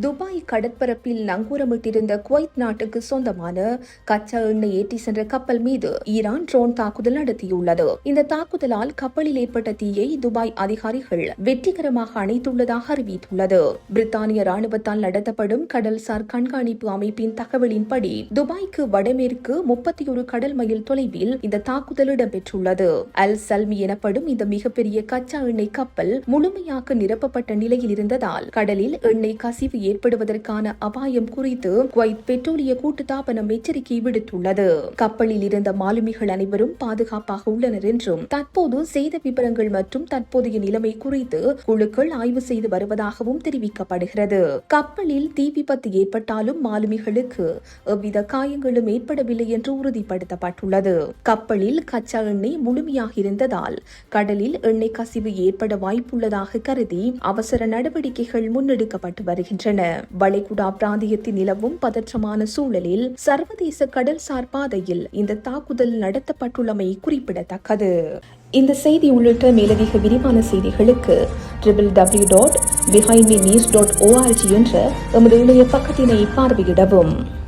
Dubai கடற்பரப்பில் நங்கூரமிட்டிருந்த Kuwait நாட்டுக்கு சொந்தமான கச்சா எண்ணெய் ஏற்றி சென்ற கப்பல் மீது ஈரான் ட்ரோன் தாக்குதல் நடத்தியுள்ளது. இந்த தாக்குதலால் கப்பலில் ஏற்பட்ட தீயை துபாய் அதிகாரிகள் வெற்றிகரமாக அணைத்துள்ளதாக அறிவித்துள்ளது. பிரித்தானிய ராணுவத்தால் நடத்தப்படும் கடல்சார் கண்காணிப்பு அமைப்பின் தகவலின்படி துபாய்க்கு வடமேற்கு 31 கடல் மைல் தொலைவில் இந்த தாக்குதல் இடம்பெற்றுள்ளது. அல் சல்மி எனப்படும் இந்த மிகப்பெரிய கச்சா எண்ணெய் கப்பல் முழுமையாக நிரப்பப்பட்ட நிலையில் இருந்ததால் கடலில் எண்ணெய் கசிவு ஏற்படுவதற்கான அபாயம் குறித்து குவைத் பெட்ரோலிய கூட்டுத்தாபனம் எச்சரிக்கை விடுத்துள்ளது. கப்பலில் இருந்த மாலுமிகள் அனைவரும் பாதுகாப்பாக உள்ளனர் என்றும் தற்போது சேத விவரங்கள் மற்றும் தற்போதைய நிலைமை குறித்து குழுக்கள் ஆய்வு செய்து வருவதாகவும் தெரிவிக்கப்படுகிறது. கப்பலில் தீ விபத்து ஏற்பட்டாலும் மாலுமிகளுக்கு எவ்வித காயங்களும் ஏற்படவில்லை என்று உறுதிப்படுத்தப்பட்டுள்ளது. கப்பலில் கச்சா எண்ணெய் முழுமையாக இருந்ததால் கடலில் எண்ணெய் கசிவு ஏற்பட வாய்ப்புள்ளதாக கருதி அவசர நடவடிக்கைகள் முன்னெடுக்கப்பட்டு வருகின்றன. வளைகுடா பிராந்தியத்தில் நிலவும் பதற்றமான சூழலில் சர்வதேச கடல்சார் பாதையில் இந்த தாக்குதல் நடத்தப்பட்டுள்ளமை குறிப்பிடத்தக்கது. இந்த செய்தி உள்ளிட்ட மேலதிக விரிவான செய்திகளுக்கு www.behindmenews.org என்ற எமது இணைய பக்கத்தினை பார்வையிடவும்.